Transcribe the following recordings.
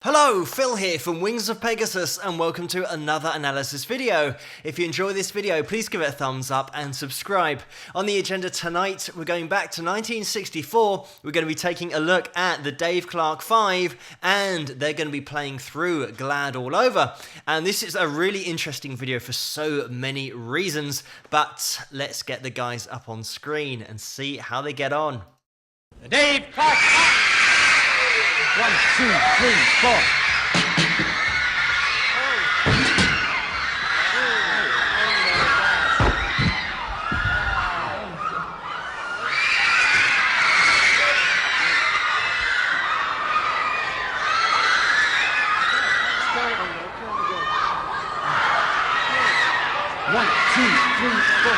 Hello, Phil here from Wings of Pegasus and welcome to another analysis video. If you enjoy this video, please give it a thumbs up and subscribe. On the agenda tonight, we're going back to 1964. We're going to be taking a look at the Dave Clark 5 and they're going to be playing through Glad All Over. And this is a really interesting video for so many reasons, but let's get the guys up on screen and see how they get on. The Dave Clark 5! 1, 2, 3, 4. One, two, three, four.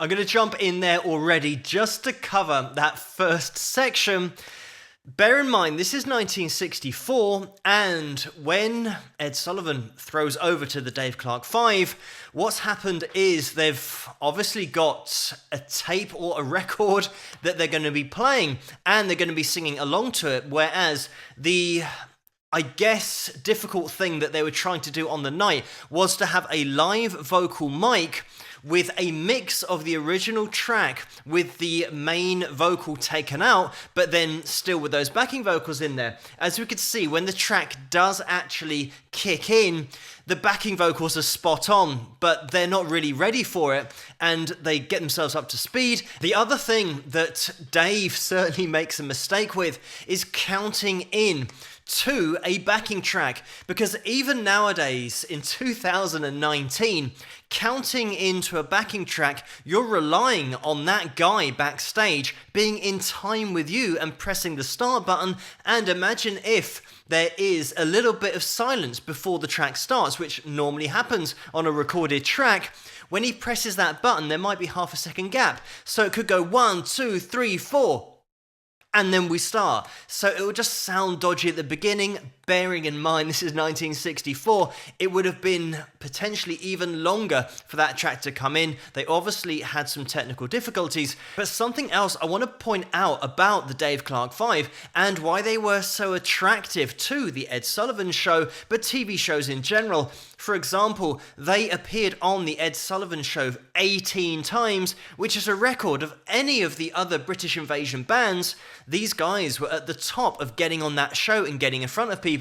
I'm going to jump in there already just to cover that first section. Bear in mind, this is 1964, and when Ed Sullivan throws over to the Dave Clark 5, what's happened is they've obviously got a tape or a record that they're going to be playing, and they're going to be singing along to it, whereas the difficult thing that they were trying to do on the night was to have a live vocal mic with a mix of the original track with the main vocal taken out, but then still with those backing vocals in there. As we could see, when the track does actually kick in, the backing vocals are spot on, but they're not really ready for it, and they get themselves up to speed. The other thing that Dave certainly makes a mistake with is counting in to a backing track, because even nowadays in 2019, counting into a backing track, you're relying on that guy backstage being in time with you and pressing the start button. And imagine if there is a little bit of silence before the track starts, which normally happens on a recorded track. When he presses that button, there might be half a second gap, so it could go 1, 2, 3, 4. And then we start. So it will just sound dodgy at the beginning. Bearing in mind this is 1964, it would have been potentially even longer for that track to come in. They obviously had some technical difficulties, but something else I want to point out about the Dave Clark 5 and why they were so attractive to the Ed Sullivan Show, but TV shows in general. For example, they appeared on the Ed Sullivan Show 18 times, which is a record of any of the other British invasion bands. These guys were at the top of getting on that show and getting in front of people,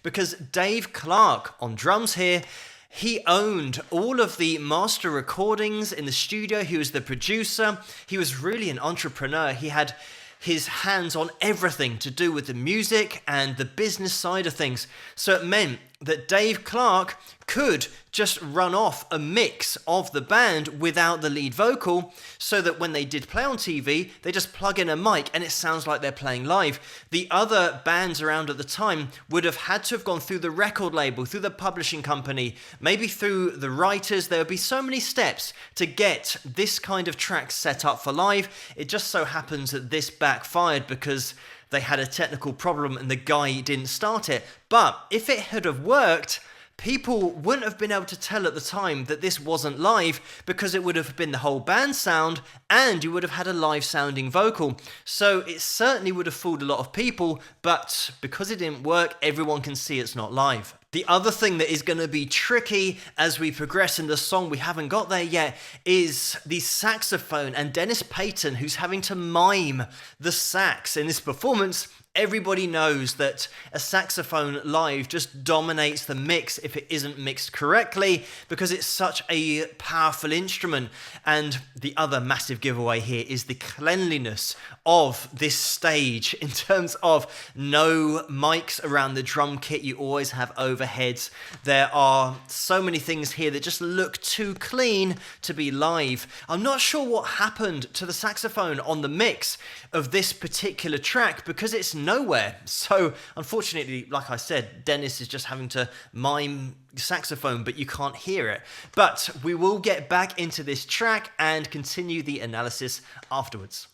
because Dave Clark on drums here, he owned all of the master recordings in the studio. He was the producer. He was really an entrepreneur. He had his hands on everything to do with the music and the business side of things. So it meant that Dave Clark could just run off a mix of the band without the lead vocal, so that when they did play on TV, they just plug in a mic and it sounds like they're playing live. The other bands around at the time would have had to have gone through the record label, through the publishing company, maybe through the writers. There would be so many steps to get this kind of track set up for live. It just so happens that this backfired because they had a technical problem and the guy didn't start it. But if it had have worked, people wouldn't have been able to tell at the time that this wasn't live, because it would have been the whole band sound and you would have had a live sounding vocal. So it certainly would have fooled a lot of people, but because it didn't work, everyone can see it's not live. The other thing that is going to be tricky as we progress in the song, we haven't got there yet, is the saxophone and Dennis Payton, who's having to mime the sax in this performance. Everybody knows that a saxophone live just dominates the mix if it isn't mixed correctly, because it's such a powerful instrument. And the other massive giveaway here is the cleanliness of this stage, in terms of no mics around the drum kit. You always have overheads. There are so many things here that just look too clean to be live. I'm not sure what happened to the saxophone on the mix of this particular track, because it's nowhere. So unfortunately, like I said, Dennis is just having to mime saxophone, but you can't hear it. But we will get back into this track and continue the analysis afterwards.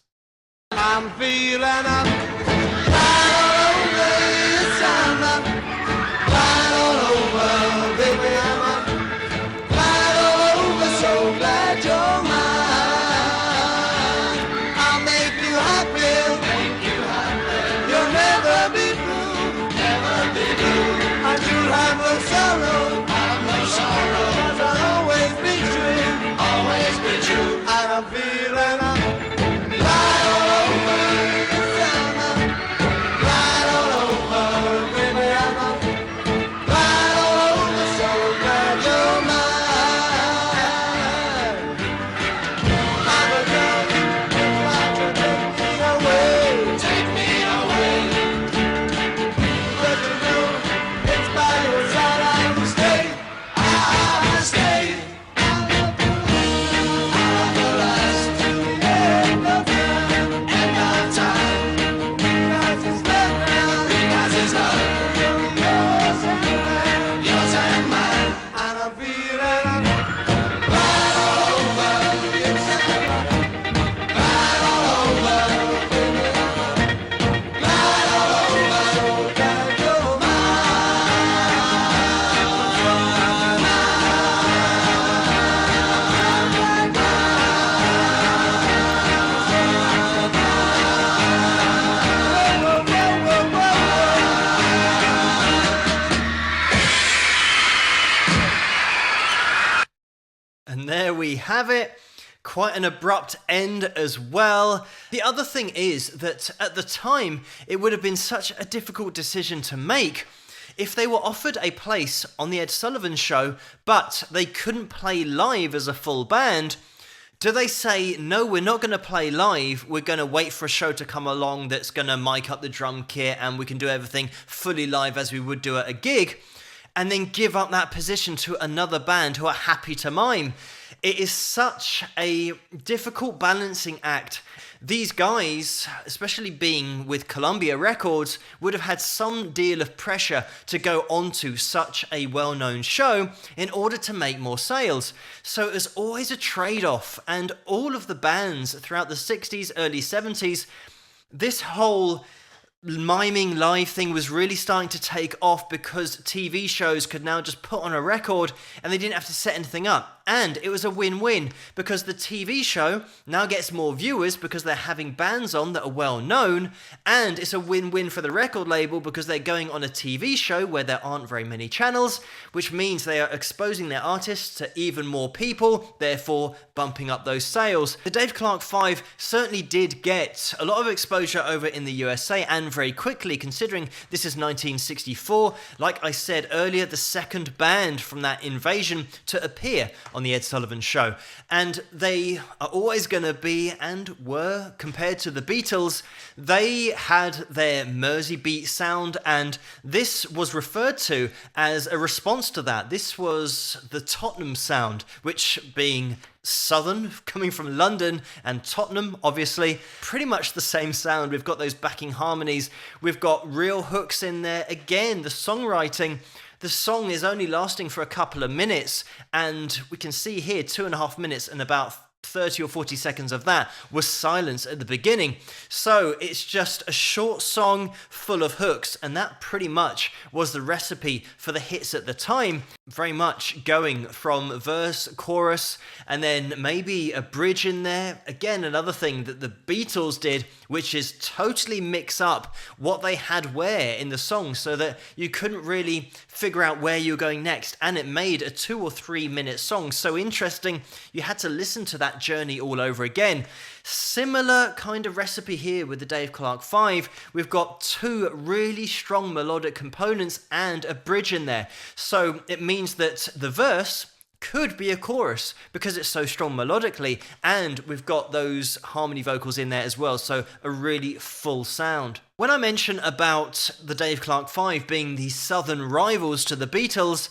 I'm feeling up right all over the summer, right all over, baby, I'm up right all over, so glad you're mine. I'll make you happy, you'll never be blue, and you'll have no sorrow, 'cause I'll always be true, and I'm feeling up. There we have it. Quite an abrupt end as well. The other thing is that at the time, it would have been such a difficult decision to make. If they were offered a place on the Ed Sullivan Show, but they couldn't play live as a full band, do they say, no, we're not going to play live, we're going to wait for a show to come along that's going to mic up the drum kit and we can do everything fully live as we would do at a gig, and then give up that position to another band who are happy to mime? It is such a difficult balancing act. These guys, especially being with Columbia Records, would have had some deal of pressure to go onto such a well-known show in order to make more sales. So it was always a trade-off, and all of the bands throughout the 60s, early 70s, this whole miming live thing was really starting to take off because TV shows could now just put on a record and they didn't have to set anything up. And it was a win-win because the TV show now gets more viewers because they're having bands on that are well known, and it's a win-win for the record label because they're going on a TV show where there aren't very many channels, which means they are exposing their artists to even more people, therefore bumping up those sales. The Dave Clark 5 certainly did get a lot of exposure over in the USA, and very quickly, considering this is 1964. Like I said earlier, the second band from that invasion to appear on the Ed Sullivan Show. And they are always going to be, and were, compared to the Beatles, they had their Mersey beat sound, and this was referred to as a response to that. This was the Tottenham sound, which being Southern, coming from London, and Tottenham, obviously, pretty much the same sound. We've got those backing harmonies, we've got real hooks in there. Again, the songwriting, the song is only lasting for a couple of minutes, and we can see here 2.5 minutes, and about 30 or 40 seconds of that was silence at the beginning. So it's just a short song full of hooks, and that pretty much was the recipe for the hits at the time. Very much going from verse, chorus, and then maybe a bridge in there. Again, another thing that the Beatles did, which is totally mix up what they had where in the song so that you couldn't really figure out where you were going next, and it made a 2 or 3 minute song so interesting you had to listen to that journey all over again. Similar kind of recipe here with the Dave Clark 5. We've got 2 really strong melodic components and a bridge in there, so it means that the verse could be a chorus because it's so strong melodically, and we've got those harmony vocals in there as well, so a really full sound. When I mention about the Dave Clark 5 being the Southern rivals to the Beatles,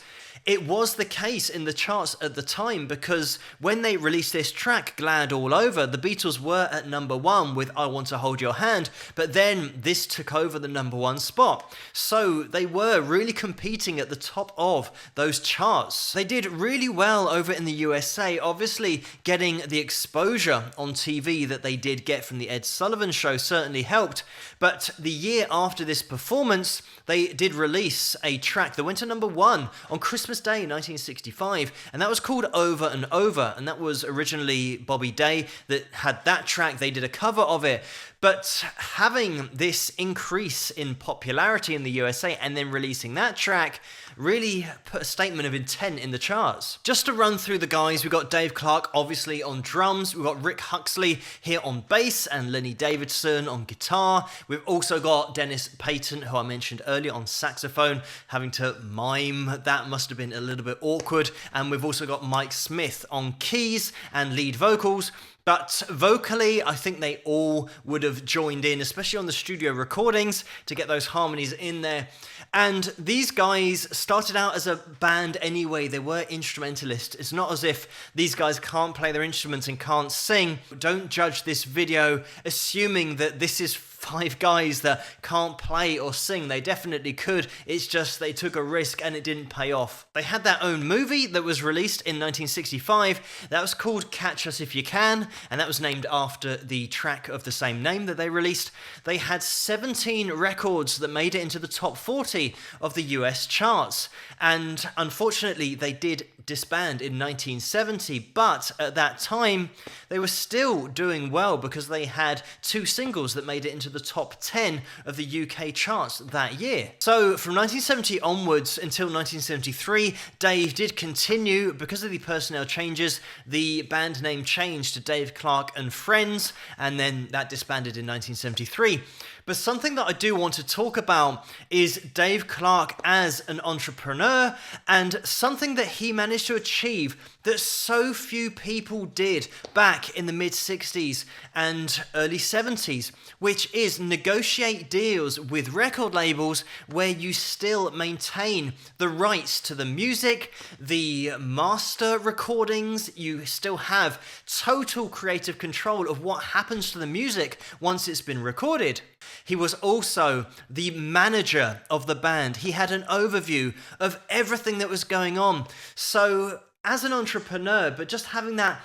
it was the case in the charts at the time, because when they released this track, Glad All Over, the Beatles were at #1 with I Want to Hold Your Hand, but then this took over the #1 spot. So they were really competing at the top of those charts. They did really well over in the USA, obviously getting the exposure on TV that they did get from the Ed Sullivan Show certainly helped, but the year after this performance, they did release a track that went to #1 on Christmas Day 1965, and that was called Over and Over, and that was originally Bobby Day that had that track. They did a cover of it, but having this increase in popularity in the USA and then releasing that track really put a statement of intent in the charts. Just to run through the guys, we've got Dave Clark obviously on drums, we've got Rick Huxley here on bass and Lenny Davidson on guitar. We've also got Dennis Payton, who I mentioned earlier, on saxophone, having to mime, that must have been a little bit awkward. And we've also got Mike Smith on keys and lead vocals. But vocally, I think they all would have joined in, especially on the studio recordings, to get those harmonies in there. And these guys started out as a band anyway. They were instrumentalists. It's not as if these guys can't play their instruments and can't sing. Don't judge this video assuming that this is 5 guys that can't play or sing. They definitely could. It's just they took a risk and it didn't pay off. They had their own movie that was released in 1965. That was called Catch Us If You Can, and that was named after the track of the same name that they released. They had 17 records that made it into the top 40 of the US charts, and unfortunately they did disband in 1970, but at that time they were still doing well because they had 2 singles that made it into the top 10 of the UK charts that year. So from 1970 onwards until 1973, Dave did continue. Because of the personnel changes, the band name changed to Dave Clark and Friends, and then that disbanded in 1973. But something that I do want to talk about is Dave Clark as an entrepreneur, and something that he managed to achieve that so few people did back in the mid-60s and early 70s, which is negotiate deals with record labels where you still maintain the rights to the music, the master recordings, you still have total creative control of what happens to the music once it's been recorded. He was also the manager of the band. He had an overview of everything that was going on. So as an entrepreneur, but just having that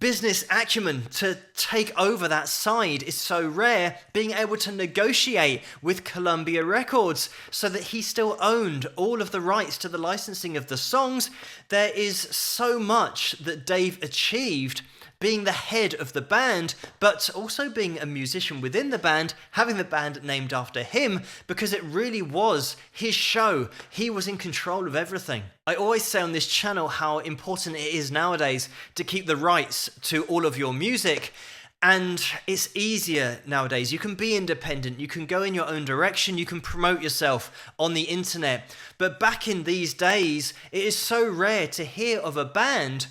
business acumen to take over that side is so rare, being able to negotiate with Columbia Records so that he still owned all of the rights to the licensing of the songs. There is so much that Dave achieved being the head of the band, but also being a musician within the band, having the band named after him, because it really was his show. He was in control of everything. I always say on this channel how important it is nowadays to keep the rights to all of your music. And it's easier nowadays. You can be independent, you can go in your own direction, you can promote yourself on the internet. But back in these days, it is so rare to hear of a band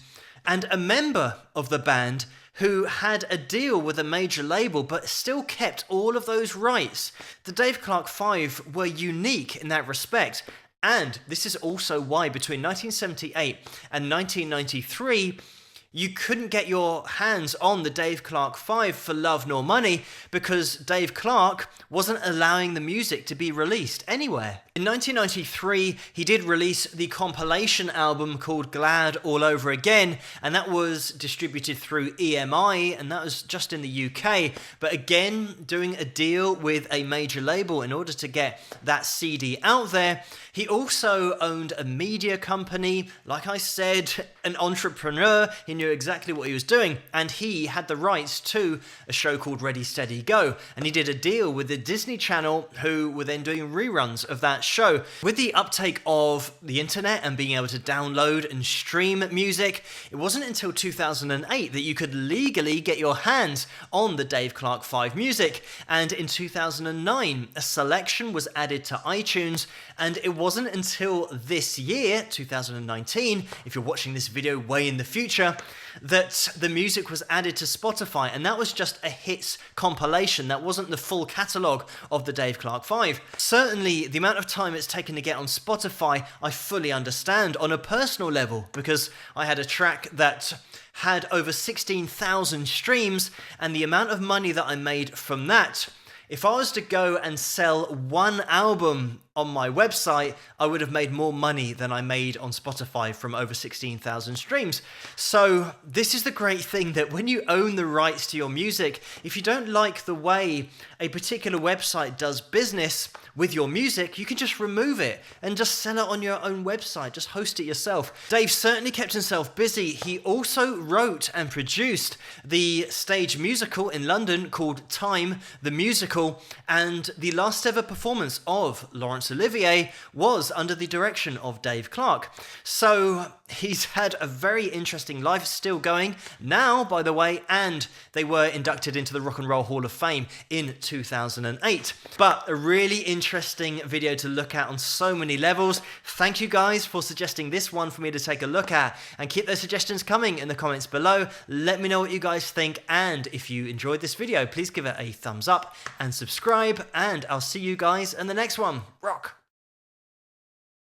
and a member of the band who had a deal with a major label but still kept all of those rights. The Dave Clark 5 were unique in that respect. And this is also why between 1978 and 1993, you couldn't get your hands on the Dave Clark 5 for love nor money because Dave Clark wasn't allowing the music to be released anywhere. In 1993, he did release the compilation album called Glad All Over Again, and that was distributed through EMI, and that was just in the UK. But again, doing a deal with a major label in order to get that CD out there. He also owned a media company. Like I said, an entrepreneur. He knew exactly what he was doing, and he had the rights to a show called Ready, Steady, Go. And he did a deal with the Disney Channel, who were then doing reruns of that show. With the uptake of the internet and being able to download and stream music, it wasn't until 2008 that you could legally get your hands on the Dave Clark 5 music. And in 2009, a selection was added to iTunes, and it wasn't until this year, 2019, if you're watching this video way in the future, that the music was added to Spotify, and that was just a hits compilation. That wasn't the full catalogue of the Dave Clark 5. Certainly, the amount of time it's taken to get on Spotify, I fully understand on a personal level, because I had a track that had over 16,000 streams, and the amount of money that I made from that, if I was to go and sell one album on my website, I would have made more money than I made on Spotify from over 16,000 streams. So this is the great thing, that when you own the rights to your music, if you don't like the way a particular website does business with your music, you can just remove it and just sell it on your own website, just host it yourself. Dave certainly kept himself busy. He also wrote and produced the stage musical in London called Time, the Musical, and the last ever performance of Laurence Olivier was under the direction of Dave Clark. So he's had a very interesting life, still going now, by the way, and they were inducted into the Rock and Roll Hall of Fame in 2008. But a really interesting video to look at on so many levels. Thank you guys for suggesting this one for me to take a look at, and keep those suggestions coming in the comments below. Let me know what you guys think, and if you enjoyed this video, please give it a thumbs up and subscribe, and I'll see you guys in the next one. Rock.